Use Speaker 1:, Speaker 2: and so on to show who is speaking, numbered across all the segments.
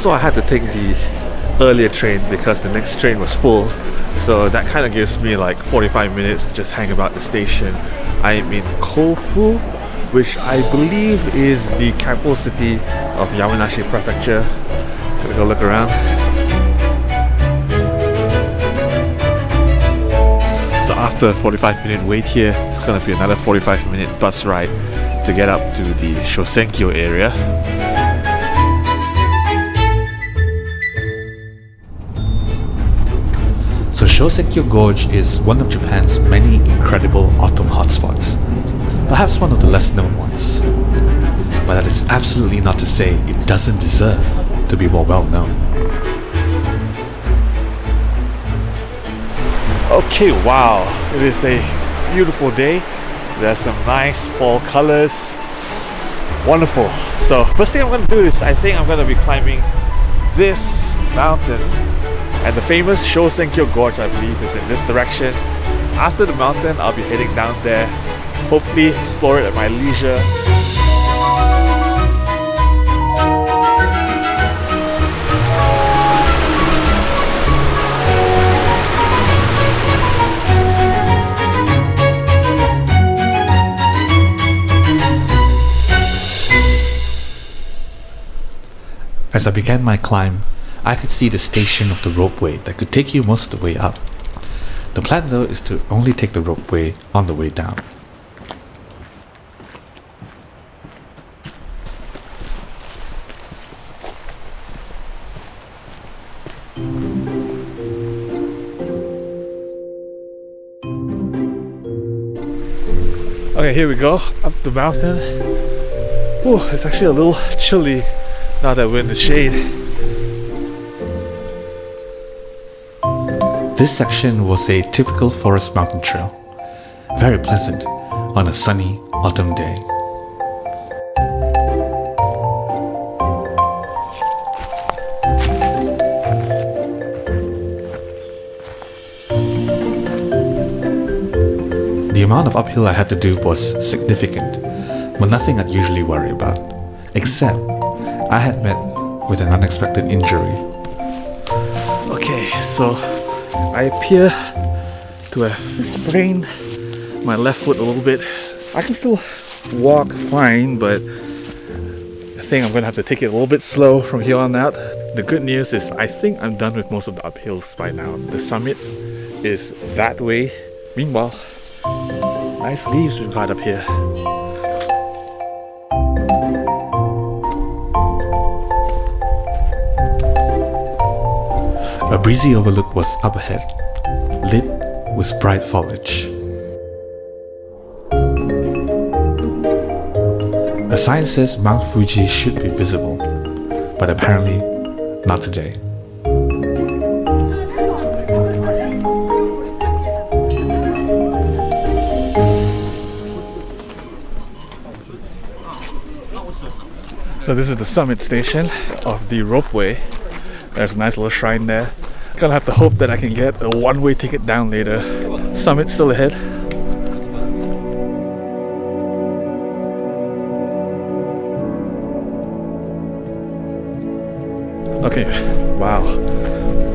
Speaker 1: Also, I had to take the earlier train because the next train was full. So that kind of gives me like 45 minutes to just hang about the station. I'm in Kofu, which I believe is the capital city of Yamanashi Prefecture. Gonna go look around. So after a 45-minute wait here, it's gonna be another 45-minute bus ride to get up to the Shosenkyo area.
Speaker 2: So Shosenkyo Gorge is one of Japan's many incredible autumn hotspots, perhaps one of the less known ones. But that is absolutely not to say it doesn't deserve to be more well known.
Speaker 1: Okay, wow, it is a beautiful day. There's some nice fall colors. Wonderful. So first thing I'm going to do is I think I'm going to be climbing this mountain. And the famous Shosenkyo Gorge, I believe, is in this direction. After the mountain, I'll be heading down there. Hopefully explore it at my leisure.
Speaker 2: As I began my climb, I could see the station of the ropeway that could take you most of the way up. The plan though is to only take the ropeway on the way down.
Speaker 1: Okay, here we go, up the mountain. Ooh, it's actually a little chilly now that we're in the shade.
Speaker 2: This section was a typical forest mountain trail, very pleasant on a sunny autumn day. The amount of uphill I had to do was significant, but nothing I'd usually worry about, except I had met with an unexpected injury.
Speaker 1: Okay, so I appear to have sprained my left foot a little bit. I can still walk fine, but I think I'm gonna have to take it a little bit slow from here on out. The good news is I think I'm done with most of the uphills by now. The summit is that way. Meanwhile, nice leaves we've got up here.
Speaker 2: A breezy overlook was up ahead, lit with bright foliage. A sign says Mount Fuji should be visible, but apparently not today.
Speaker 1: So this is the summit station of the ropeway. There's a nice little shrine there. Gonna have to hope that I can get a one-way ticket down later. Summit still ahead. Okay, wow,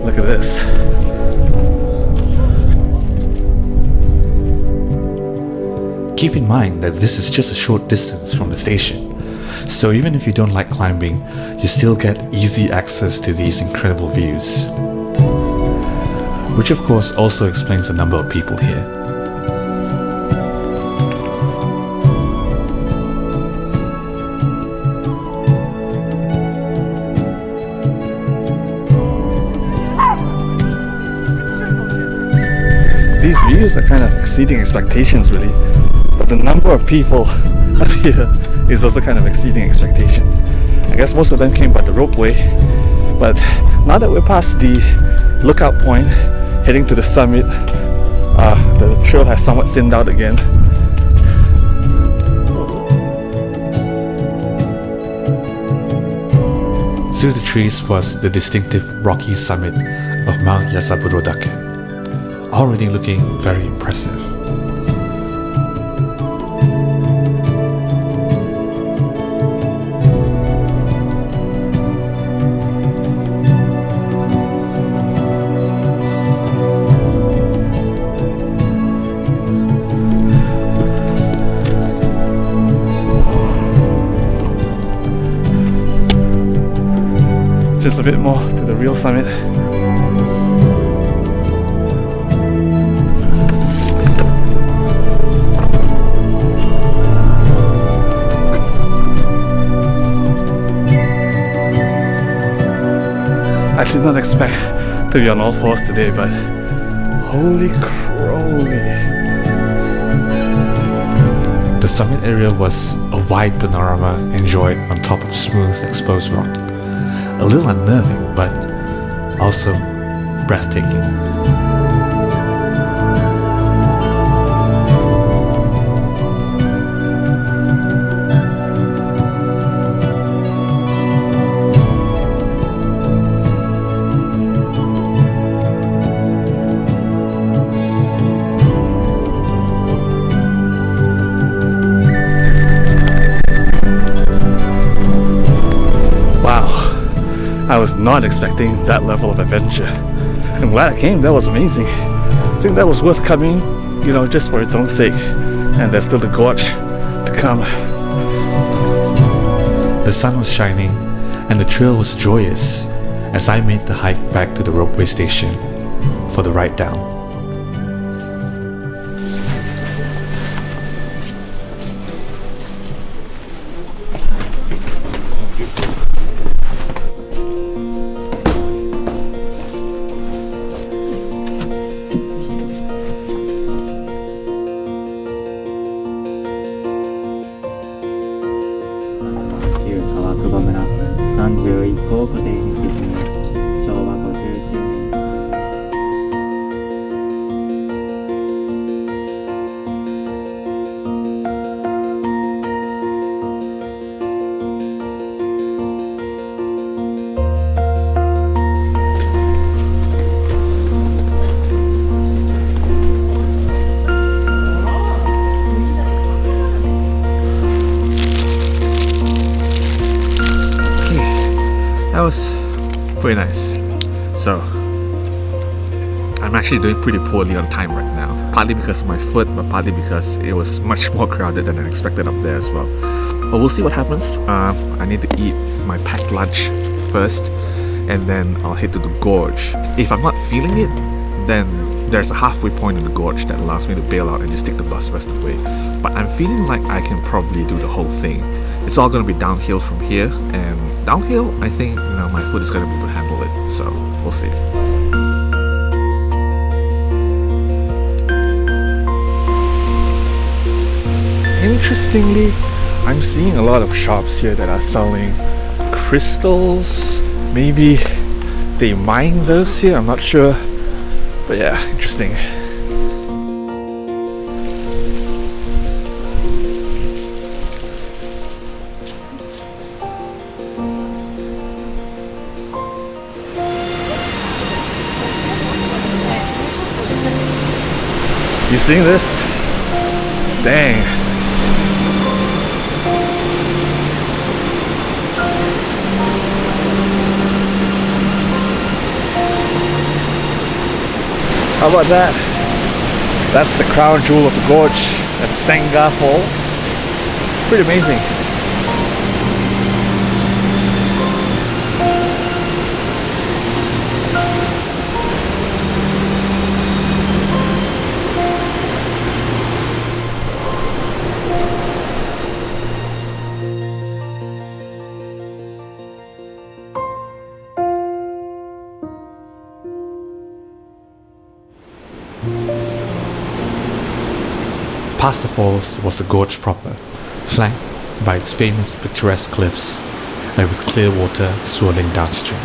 Speaker 1: look at this.
Speaker 2: Keep in mind that this is just a short distance from the station, so even if you don't like climbing, you still get easy access to these incredible views. Which of course also explains the number of people here.
Speaker 1: These views are kind of exceeding expectations really, but the number of people up here is also kind of exceeding expectations. I guess most of them came by the ropeway, but now that we're past the lookout point, heading to the summit, the trail has somewhat thinned out again.
Speaker 2: Through the trees was the distinctive rocky summit of Mt Yasaburodake, already looking very impressive.
Speaker 1: just a bit more to the real summit. I did not expect to be on all fours today, but holy crowley.
Speaker 2: The summit area was a wide panorama enjoyed on top of smooth exposed rock. A little unnerving, but also breathtaking.
Speaker 1: I was not expecting that level of adventure. I'm glad I came, that was amazing. I think that was worth coming, you know, just for its own sake. And there's still the gorge to come.
Speaker 2: The sun was shining and the trail was joyous as I made the hike back to the ropeway station for the ride down.
Speaker 1: That was pretty nice. So I'm actually doing pretty poorly on time right now, partly because of my foot, but partly because it was much more crowded than I expected up there as well. But we'll see what happens. I need to eat my packed lunch first, and then I'll head to the gorge. If I'm not feeling it, then there's a halfway point in the gorge that allows me to bail out and just take the bus the rest of the way. But I'm feeling like I can probably do the whole thing. It's all going to be downhill from here, and downhill, I think, you know, my foot is going to be able to handle it. So we'll see. Interestingly, I'm seeing a lot of shops here that are selling crystals. Maybe they mine those here, I'm not sure. But yeah, interesting. You seeing this? Dang. How about that? That's the crown jewel of the gorge. That's Sanga Falls. Pretty amazing.
Speaker 2: Past the falls was the gorge proper, flanked by its famous picturesque cliffs and with clear water swirling downstream.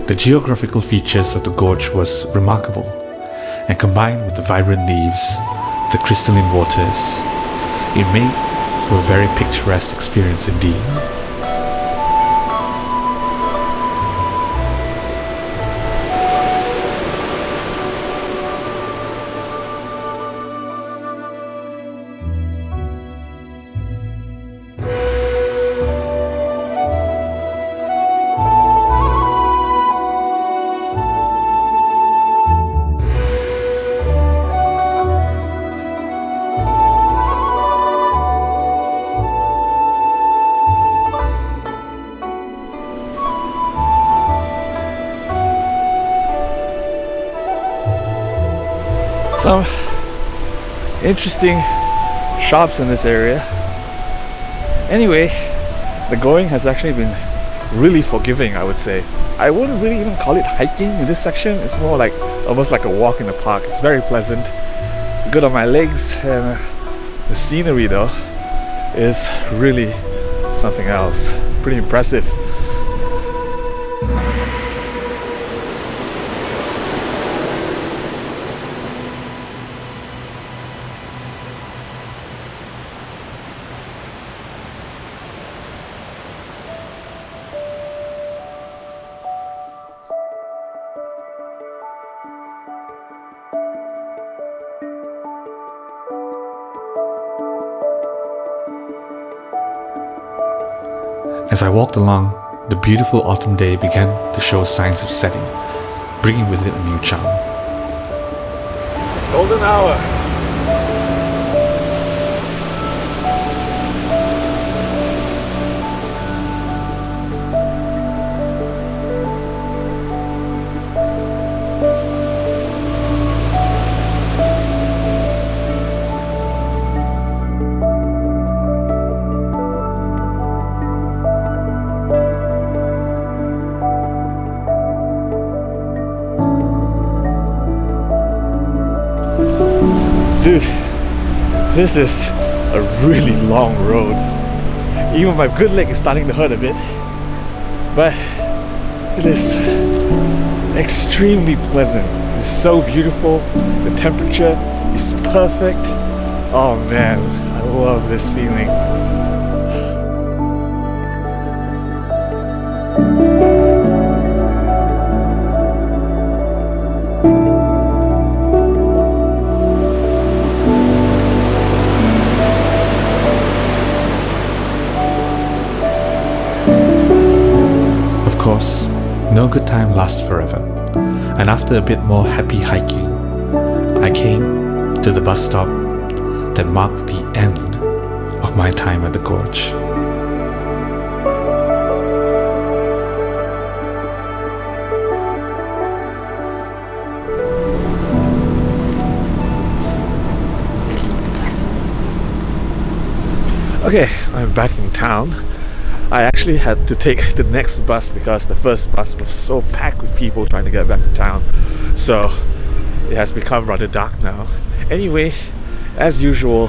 Speaker 2: The geographical features of the gorge was remarkable, and combined with the vibrant leaves, the crystalline waters, it made for a very picturesque experience indeed.
Speaker 1: Some interesting shops in this area. Anyway, the going has actually been really forgiving, I would say. I wouldn't really even call it hiking in this section. It's more like almost like a walk in the park. It's very pleasant. It's good on my legs, and the scenery though is really something else. Pretty impressive.
Speaker 2: As I walked along, the beautiful autumn day began to show signs of setting, bringing with it a new charm.
Speaker 1: Golden hour. Dude, this is a really long road. Even my good leg is starting to hurt a bit. But it is extremely pleasant. It's so beautiful. The temperature is perfect. Oh man, I love this feeling.
Speaker 2: Of course, no good time lasts forever, and after a bit more happy hiking, I came to the bus stop that marked the end of my time at the gorge.
Speaker 1: Okay, I'm back in town. I actually had to take the next bus because the first bus was so packed with people trying to get back to town. So it has become rather dark now. Anyway, as usual,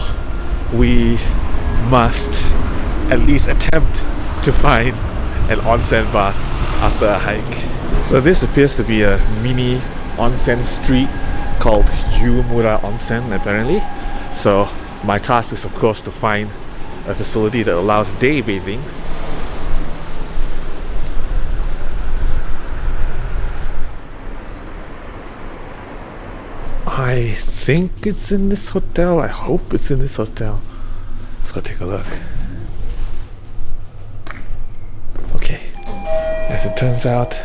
Speaker 1: we must at least attempt to find an onsen bath after a hike. So this appears to be a mini onsen street called Yumura Onsen apparently. So my task is of course to find a facility that allows day bathing. I think it's in this hotel. I hope it's in this hotel. Let's go take a look. Okay, as it turns out,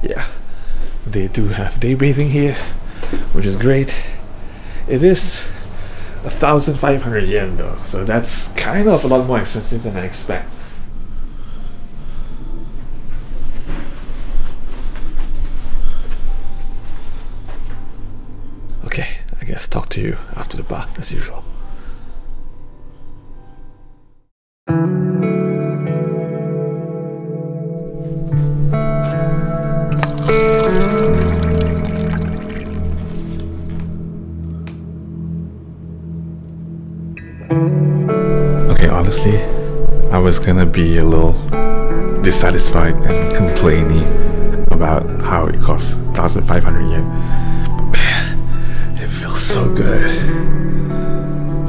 Speaker 1: yeah, they do have day bathing here, which is great. It is 1,500 yen though, so that's kind of a lot more expensive than I expect. Okay, I guess talk to you after the bath as usual. Okay, honestly, I was gonna be a little dissatisfied and complaining about how it costs 1,500 yen. But man, it feels so good.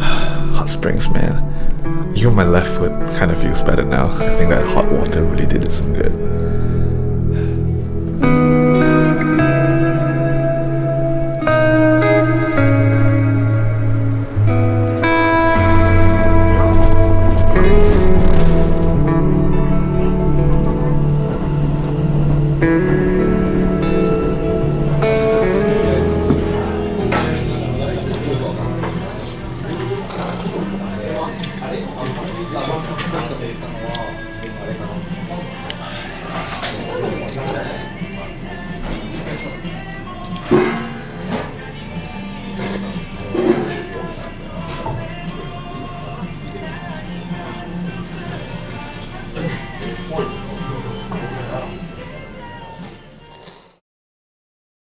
Speaker 1: Hot springs, man. my left foot kind of feels better now. I think that hot water really did it some good.